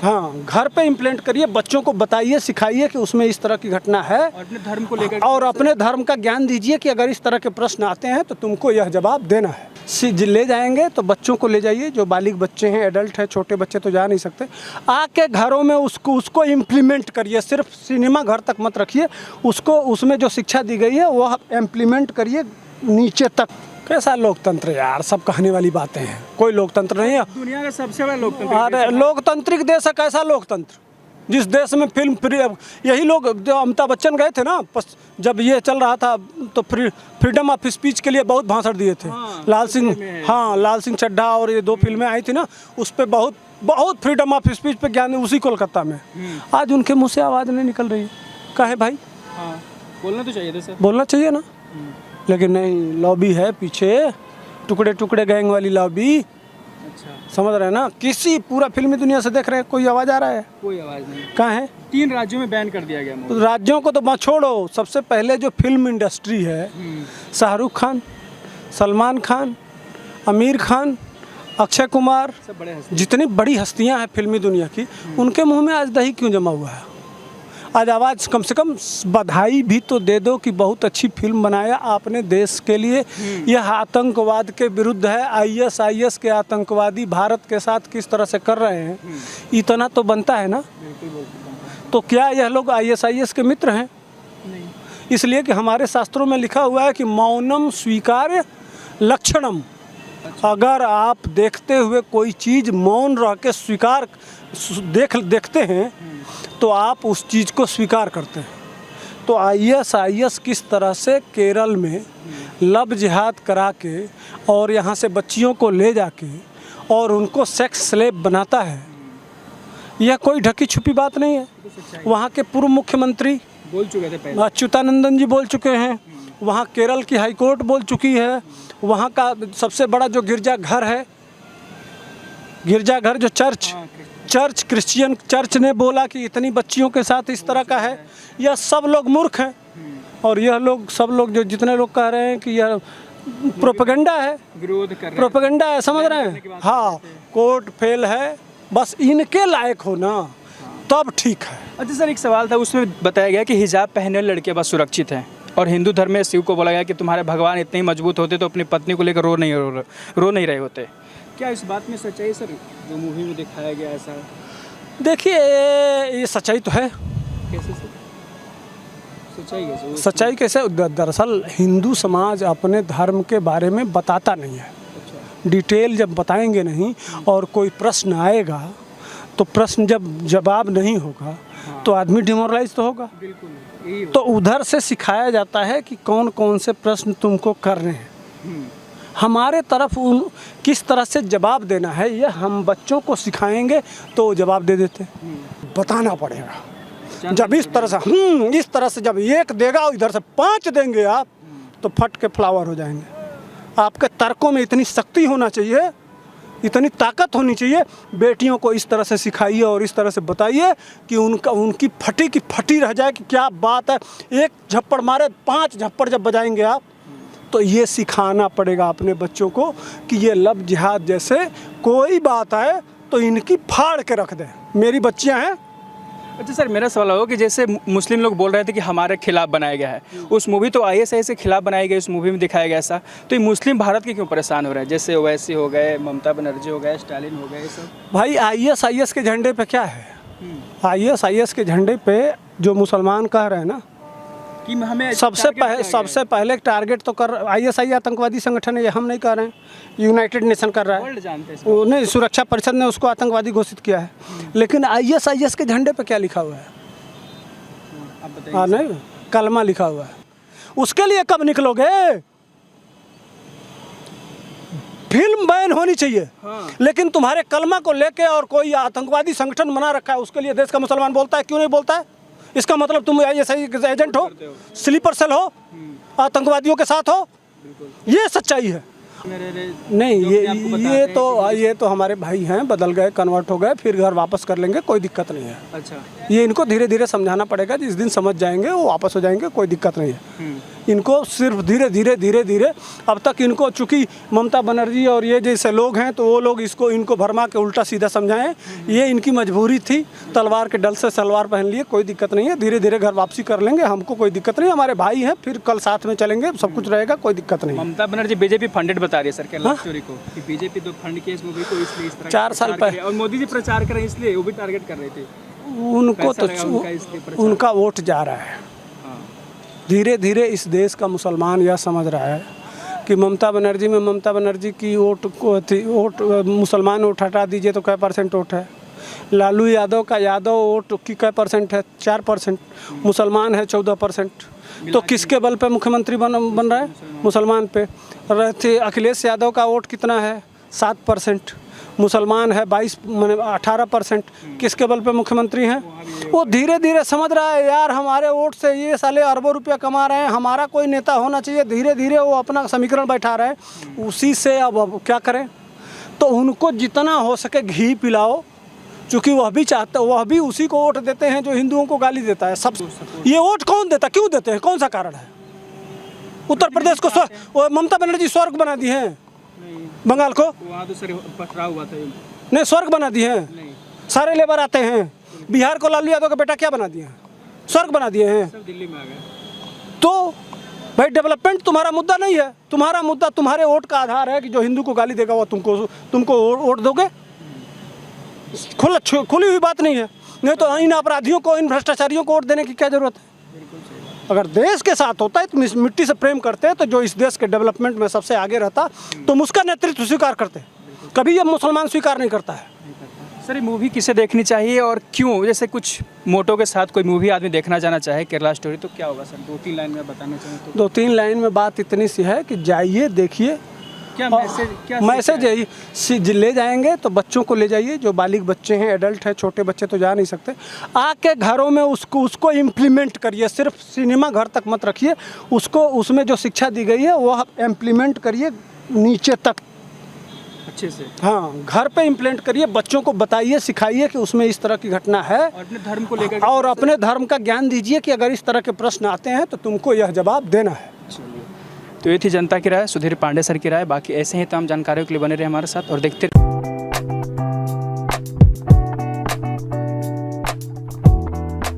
हाँ, घर पे इम्प्लेंट करिए, बच्चों को बताइए, सिखाइए कि उसमें इस तरह की घटना है और अपने धर्म को लेकर और अपने धर्म का ज्ञान दीजिए कि अगर इस तरह के प्रश्न आते हैं तो तुमको यह जवाब देना है। ले जाएंगे तो बच्चों को ले जाइए, जो बालिग बच्चे हैं, एडल्ट हैं, छोटे बच्चे तो जा नहीं सकते, आके घरों में उसको इम्प्लीमेंट करिए। सिर्फ सिनेमा घर तक मत रखिए उसको, उसमें जो शिक्षा दी गई है वह इम्प्लीमेंट करिए नीचे तक। कैसा लोकतंत्र यार, सब कहने वाली बातें हैं, कोई लोकतंत्र नहीं है। दुनिया का सबसे बड़ा लोकतंत्र। अरे लोकतांत्रिक देश है, कैसा लोकतंत्र? जिस देश में फिल्म फ्री, यही लोग जो अमिताभ बच्चन गए थे ना, जब ये चल रहा था तो फ्रीडम ऑफ स्पीच के लिए बहुत भाषण दिए थे। लाल सिंह चड्ढा और ये 2 फिल्में आई थी ना, उस पर बहुत फ्रीडम ऑफ स्पीच पे ज्ञान, उसी कोलकाता में। आज उनके मुँह से आवाज़ नहीं निकल रही, काहे भाई? बोलना तो चाहिए था सर, बोलना चाहिए ना, लेकिन नहीं, लॉबी है पीछे, टुकड़े टुकड़े गैंग वाली लॉबी। अच्छा, समझ रहे हैं ना? किसी पूरा फिल्मी दुनिया से देख रहे हैं, कोई आवाज़ आ रहा है? कोई आवाज़ नहीं। कहाँ है? 3 राज्यों में बैन कर दिया गया मूवी। राज्यों को तो मत छोड़ो, सबसे पहले जो फिल्म इंडस्ट्री है, शाहरुख खान, सलमान खान, आमिर खान, अक्षय कुमार, सब बड़े हस्ती। जितनी बड़ी हस्तियां हैं फिल्मी दुनिया की, उनके मुंह में आज दही क्यों जमा हुआ है? आज आवाज़ कम से कम बधाई भी तो दे दो कि बहुत अच्छी फिल्म बनाया आपने देश के लिए। यह आतंकवाद के विरुद्ध है, आईएस के आतंकवादी भारत के साथ किस तरह से कर रहे हैं, इतना तो बनता है ना। तो क्या यह लोग आईएस के मित्र हैं? नहीं। इसलिए कि हमारे शास्त्रों में लिखा हुआ है कि मौनम स्वीकार्य लक्षणम। अगर आप देखते हुए कोई चीज़ मौन रह के देखते हैं तो आप उस चीज़ को स्वीकार करते हैं। तो आईएस किस तरह से केरल में लव जिहाद करा के और यहाँ से बच्चियों को ले जाके और उनको सेक्स स्लेव बनाता है, यह कोई ढकी छुपी बात नहीं है। वहाँ के पूर्व मुख्यमंत्री बोल चुके थे पहले, अच्युतानंदन जी बोल चुके हैं, वहाँ केरल की हाई कोर्ट बोल चुकी है, वहाँ का सबसे बड़ा जो गिरजाघर है, गिरजाघर जो चर्च क्रिश्चियन चर्च ने बोला कि इतनी बच्चियों के साथ इस तरह का है। यह सब लोग मूर्ख हैं और यह लोग सब लोग जो जितने लोग कह रहे हैं कि यह प्रोपेगेंडा है, विरोध कर रहे हैं, प्रोपेगेंडा है, समझ रहे हैं? हाँ, कोर्ट फेल है, बस इनके लायक हो ना तब ठीक है। अच्छा सर, एक सवाल था, उसमें बताया गया कि हिजाब पहने वाले लड़के बस सुरक्षित हैं, और हिंदू धर्म में शिव को बोला गया कि तुम्हारे भगवान इतने ही मजबूत होते तो अपनी पत्नी को लेकर रो नहीं रहे होते। क्या इस बात में सच्चाई सर, जो मूवी में दिखाया गया ऐसा? देखिए, ये सच्चाई तो है। कैसे सर? सच्चाई कैसे? दरअसल हिंदू समाज अपने धर्म के बारे में बताता नहीं है। अच्छा। डिटेल जब बताएंगे नहीं और कोई प्रश्न आएगा तो प्रश्न जब जवाब नहीं होगा तो आदमी डिमोरलाइज तो होगा। बिल्कुल। तो उधर से सिखाया जाता है कि कौन कौन से प्रश्न तुमको करने हैं, हमारे तरफ उन किस तरह से जवाब देना है, ये हम बच्चों को सिखाएंगे तो जवाब दे देते। बताना पड़ेगा। जब इस तरह से जब एक देगा और इधर से 5 देंगे आप, तो फट के फ्लावर हो जाएंगे। आपके तर्कों में इतनी शक्ति होना चाहिए, इतनी ताकत होनी चाहिए। बेटियों को इस तरह से सिखाइए और इस तरह से बताइए कि उनकी फटी की फटी रह जाए कि क्या बात है। एक झप्पड़ मारे 5 झप्पड़ जब बजाएंगे आप, तो ये सिखाना पड़ेगा अपने बच्चों को कि ये लव जिहाद जैसे कोई बात आए तो इनकी फाड़ के रख दें। मेरी बच्चियां हैं। अच्छा सर, मेरा सवाल हो कि जैसे मुस्लिम लोग बोल रहे थे कि हमारे खिलाफ बनाया गया है, उस मूवी तो आईएसआई के खिलाफ बनाई गई, उस मूवी में दिखाया गया ऐसा, तो ये मुस्लिम भारत के क्यों परेशान हो रहे हैं? जैसे ओवैसी हो गए, ममता बनर्जी हो गए, स्टालिन हो गए, सब। भाई आईएस के झंडे पे क्या है? आईएस के झंडे पे जो मुसलमान कह रहे हैं ना कि हमें सबसे पहले टारगेट तो कर आईएसआई आतंकवादी संगठन है, ये हम नहीं कर रहे हैं, यूनाइटेड नेशन कर रहा है। वर्ल्ड जानते हैं, वो नहीं, सुरक्षा परिषद ने उसको आतंकवादी घोषित किया है। लेकिन आईएस के झंडे पे क्या लिखा हुआ है? आप बताइए। हाँ, नहीं, कलमा लिखा हुआ है। उसके लिए कब निकलोगे? फिल्म बैन होनी चाहिए। लेकिन तुम्हारे कलमा को लेके और कोई आतंकवादी संगठन बना रखा है, उसके लिए देश का मुसलमान बोलता है, क्यों नहीं बोलता है? इसका मतलब तुम आईएसआई एजेंट हो, स्लीपर सेल हो, आतंकवादियों के साथ हो। ये सच्चाई है। नहीं, ये तो हमारे भाई हैं, बदल गए, कन्वर्ट हो गए, फिर घर वापस कर लेंगे, कोई दिक्कत नहीं है। अच्छा, ये इनको धीरे धीरे समझाना पड़ेगा, जिस दिन समझ जाएंगे वो वापस हो जाएंगे, कोई दिक्कत नहीं है। इनको सिर्फ धीरे धीरे अब तक इनको, चूँकि ममता बनर्जी और ये जैसे लोग हैं तो वो लोग इनको भरमा के उल्टा सीधा समझाएं। ये इनकी मजबूरी थी, तलवार के डल से सलवार पहन लिए, कोई दिक्कत नहीं है, धीरे धीरे घर वापसी कर लेंगे, हमको कोई दिक्कत नहीं, हमारे भाई हैं, फिर कल साथ में चलेंगे, सब कुछ रहेगा, कोई दिक्कत नहीं। ममता बनर्जी बीजेपी फंडेड बता रही है सर कैलाश स्टोरी को, कि बीजेपी तो फंड की इस मूवी को, इसलिए इस तरह 4 साल पहले, और मोदी जी प्रचार कर रहे हैं इसलिए वो भी टारगेट कर रहे थे उनको तो उनका वोट जा रहा है। हाँ। धीरे धीरे इस देश का मुसलमान यह समझ रहा है कि ममता बनर्जी की वोट मुसलमान वोट हटा दीजिए तो कै % वोट है, लालू यादव का यादव वोट की कै % है, 4%, मुसलमान है 14%, तो किसके बल पे मुख्यमंत्री बन रहा है? मुसलमान पे। रहते अखिलेश यादव का वोट कितना है? 7%, मुसलमान है 18%, किसके बल पे मुख्यमंत्री हैं? वो धीरे धीरे समझ रहा है यार हमारे वोट से ये साले अरबों रुपया कमा रहे हैं, हमारा कोई नेता होना चाहिए। धीरे धीरे वो अपना समीकरण बैठा रहे हैं, उसी से अब क्या करें। तो उनको जितना हो सके घी पिलाओ, चूँकि वह भी चाहते, वह भी उसी को वोट देते हैं जो हिंदुओं को गाली देता है। सब ये वोट कौन देता, क्यों देते हैं, कौन सा कारण है? उत्तर प्रदेश को ममता बनर्जी स्वर्ग बना दी है, बंगाल को वहाँ तो सर पथराव हुआ था, नहीं स्वर्ग बना दिए हैं, सारे लेबर आते हैं। बिहार को लालू यादव का बेटा क्या बना दिए हैं? स्वर्ग बना दिए हैं। सब दिल्ली में आ गए। तो भाई डेवलपमेंट तुम्हारा मुद्दा नहीं है, तुम्हारा मुद्दा तुम्हारे वोट का आधार है कि जो हिंदू को गाली देगा वो तुमको वोट दोगे। खुली हुई बात नहीं है। नहीं तो इन अपराधियों को, इन भ्रष्टाचारियों को वोट देने की क्या जरूरत है? अगर देश के साथ होता है तो मिट्टी से प्रेम करते हैं, तो जो इस देश के डेवलपमेंट में सबसे आगे रहता तुम उसका नेतृत्व स्वीकार करते। कभी ये मुसलमान स्वीकार नहीं करता है। सर ये मूवी किसे देखनी चाहिए और क्यों? जैसे कुछ मोटो के साथ कोई मूवी आदमी देखना चाहना चाहे केरला स्टोरी, तो क्या होगा सर? 2-3 लाइन में बताना चाहें तो। 2-3 लाइन में बात इतनी सी है कि जाइए देखिए। क्या मैसेज है, ले जाएंगे तो बच्चों को ले जाइए, जो बालिग बच्चे हैं, एडल्ट हैं, छोटे बच्चे तो जा नहीं सकते, आके घरों में उसको इम्प्लीमेंट करिए। सिर्फ सिनेमा घर तक मत रखिए उसको, उसमें जो शिक्षा दी गई है वह इम्प्लीमेंट करिए नीचे तक अच्छे से। हाँ, घर पे इम्प्लीमेंट करिए, बच्चों को बताइए, सिखाइए कि उसमें इस तरह की घटना है, और अपने धर्म को लेकर, और अपने धर्म का ज्ञान दीजिए कि अगर इस तरह के प्रश्न आते हैं तो तुमको यह जवाब देना है। तो ये थी जनता की राय, सुधीर पांडे सर की राय। बाकी ऐसे ही तमाम जानकारियों के लिए बने रहे हमारे साथ और देखते रहिए।